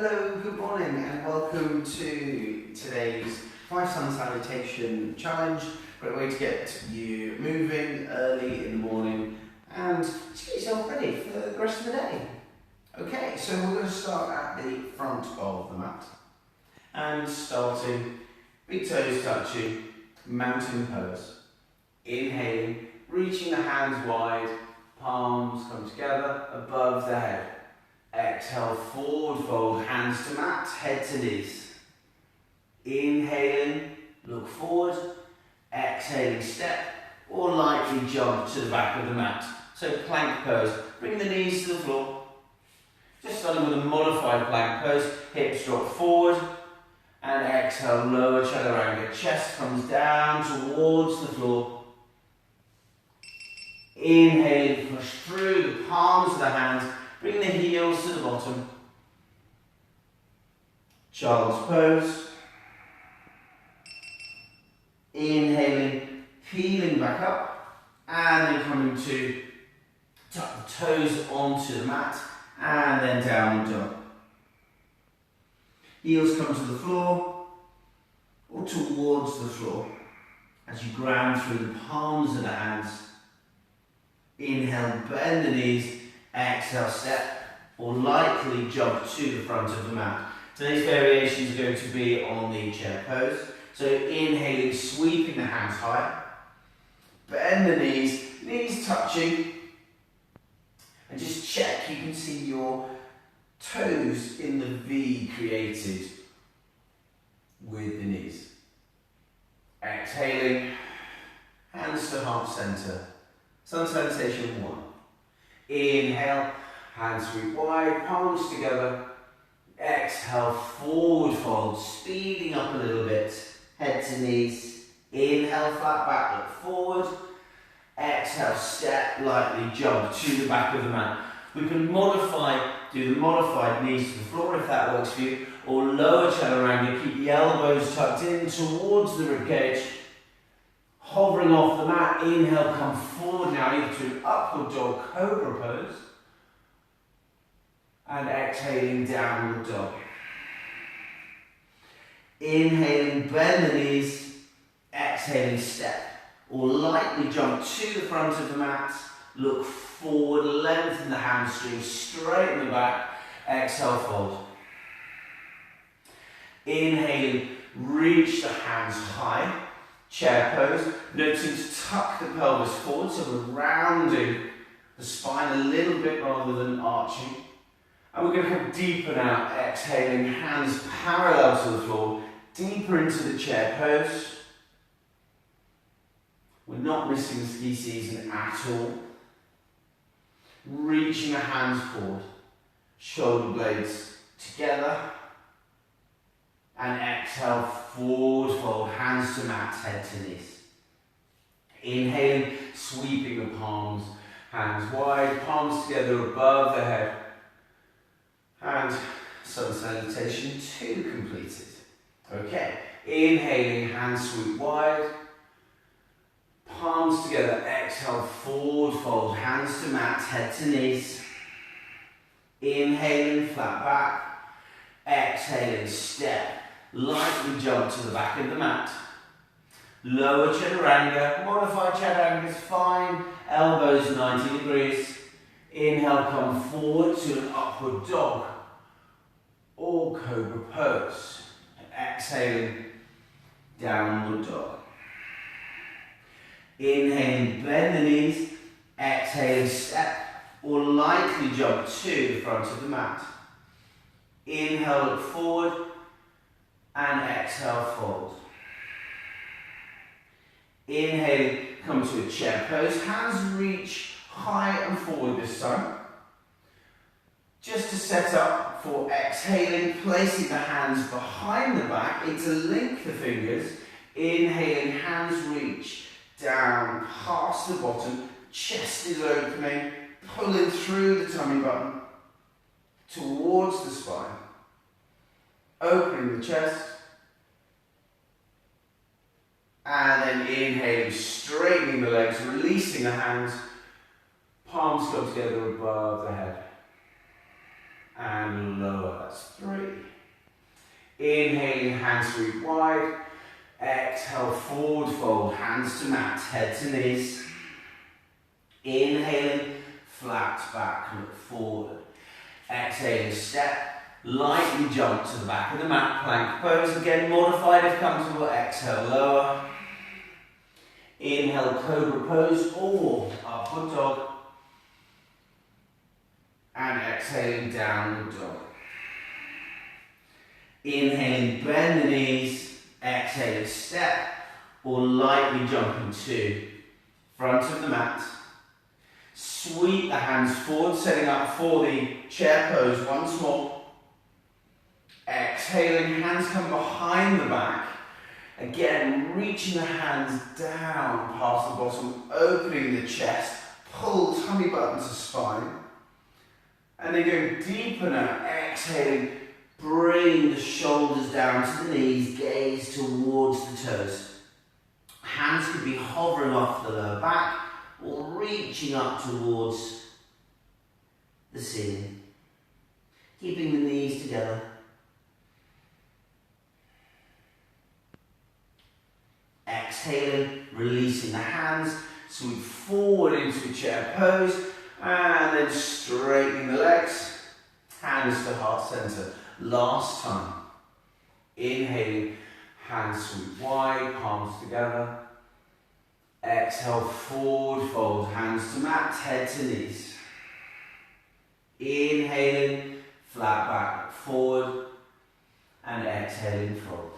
Hello, good morning and welcome to today's 5 Sun Salutation challenge. Great way to get you moving early in the morning and just get yourself ready for the rest of the day. Okay, so we're going to start at the front of the mat and starting, big toes touching, mountain pose. Inhaling, reaching the hands wide, palms come together above the head. Exhale, forward fold, hands to mat, head to knees. Inhaling, look forward. Exhaling, step or lightly jump to the back of the mat. So plank pose, bring the knees to the floor. Just starting with a modified plank pose, hips drop forward. And exhale, lower chaturanga, chest comes down towards the floor. Inhaling, push through the palms of the hands. Bring the heels to the bottom. Child's pose. Inhaling, peeling back up. And then coming to tuck the toes onto the mat. And then downward dog. Heels come to the floor or towards the floor as you ground through the palms of the hands. Inhale, bend the knees. Exhale, step or lightly jump to the front of the mat. Today's variations are going to be on the chair pose. So inhaling, sweeping the hands high. Bend the knees, knees touching. And just check you can see your toes in the V created with the knees. Exhaling, hands to heart center. Sun Salutation 1. Inhale, hands sweep wide, palms together. Exhale, forward fold, speeding up a little bit. Head to knees. Inhale, flat back, look forward. Exhale, step, lightly jump to the back of the mat. We can do the modified knees to the floor if that works for you, or lower chaturanga, keep the elbows tucked in towards the ribcage. Hovering off the mat, inhale, come forward now, either to an upward dog, cobra pose. And exhaling, downward dog. Inhaling, bend the knees. Exhaling, step. Or lightly jump to the front of the mat. Look forward, lengthen the hamstrings, straighten the back. Exhale, fold. Inhaling, reach the hands high. Chair pose, noticing to tuck the pelvis forward, so we're rounding the spine a little bit rather than arching. And we're going to deepen out, exhaling, hands parallel to the floor, deeper into the chair pose. We're not missing the ski season at all. Reaching the hands forward, shoulder blades together. And exhale, forward fold, hands to mat, head to knees. Inhaling, sweeping the palms, hands wide, palms together above the head. And Sun Salutation 2 completed. Okay, inhaling, hands sweep wide, palms together, exhale, forward fold, hands to mat, head to knees. Inhaling, flat back, exhaling, step. Lightly jump to the back of the mat. Lower chaturanga, modified chaturanga is fine. Elbows 90 degrees. Inhale, come forward to an upward dog or cobra pose. Exhaling, downward dog. Inhaling, bend the knees. Exhaling, step or lightly jump to the front of the mat. Inhale, look forward. And exhale, fold. Inhaling, come to a chair pose. Hands reach high and forward this time. Just to set up for exhaling, placing the hands behind the back, interlink the fingers. Inhaling, hands reach down past the bottom. Chest is opening, pulling through the tummy button towards the spine. Opening the chest. And then inhaling, straightening the legs, releasing the hands. Palms come together above the head. and lower. That's 3. Inhaling, hands sweep wide. Exhale, forward fold, hands to mat, head to knees. Inhaling, flat back, look forward. Exhaling, step, lightly jump to the back of the mat, plank pose. Again, modified if comfortable. Exhale, lower. Inhale, cobra pose or upward dog. And exhaling, downward dog. Inhaling, bend the knees. Exhaling, step or lightly jumping to front of the mat. Sweep the hands forward, setting up for the chair pose once more. Exhaling, hands come behind the back. Again, reaching the hands down past the bottom, opening the chest, pull tummy button to spine. And then go deeper now, exhaling, bring the shoulders down to the knees, gaze towards the toes. Hands could be hovering off the lower back or reaching up towards the ceiling. Keeping the knees together. Exhaling, releasing the hands, sweep forward into a chair pose, and then straightening the legs, hands to heart center. Last time. Inhaling, hands sweep wide, palms together. Exhale, forward fold, hands to mat, head to knees. Inhaling, flat back, forward, and exhaling, fold.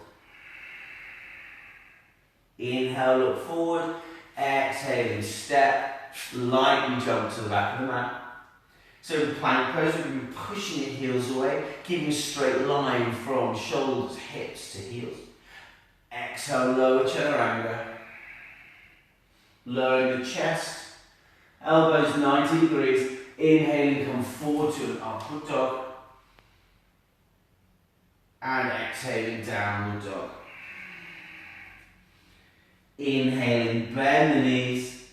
Inhale, look forward. Exhaling, step, lightly jump to the back of the mat. So in plank pose, we've been pushing the heels away, keeping a straight line from shoulders, hips to heels. Exhale, lower chaturanga. Lowering the chest, elbows 90 degrees. Inhaling, come forward to an upward dog. And exhaling, downward dog. Inhaling, bend the knees.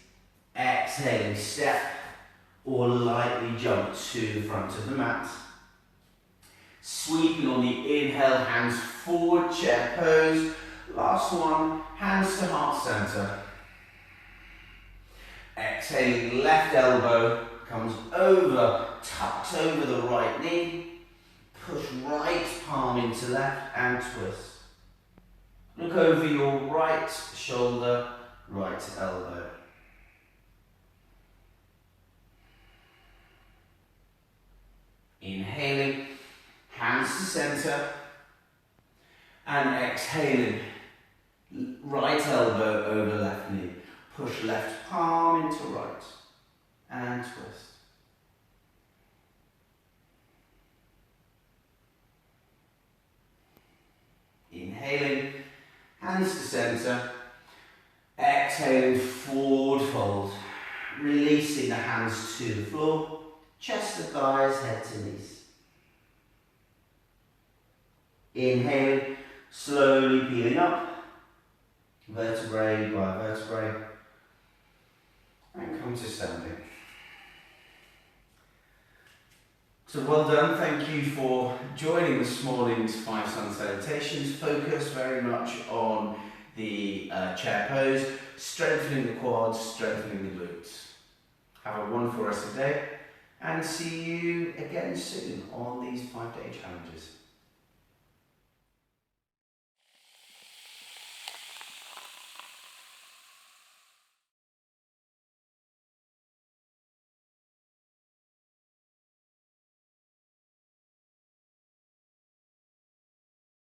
Exhaling, step or lightly jump to the front of the mat. Sweeping on the inhale, hands forward, chair pose. Last one, hands to heart center. Exhaling, left elbow comes over, tucks over the right knee. Push right palm into left and twist. Look over your right shoulder, right elbow. Inhaling, hands to center. And exhaling, right elbow over left knee. Push left palm into right and twist. Inhaling, hands to center. Exhaling, forward fold. Releasing the hands to the floor. Chest to thighs, head to knees. Inhaling, slowly peeling up. Vertebrae by vertebrae. And come to standing. So well done, thank you for joining this morning's 5 Sun Salutations. Focus very much on the chair pose, strengthening the quads, strengthening the glutes. Have a wonderful rest of the day and see you again soon on these 5-day challenges.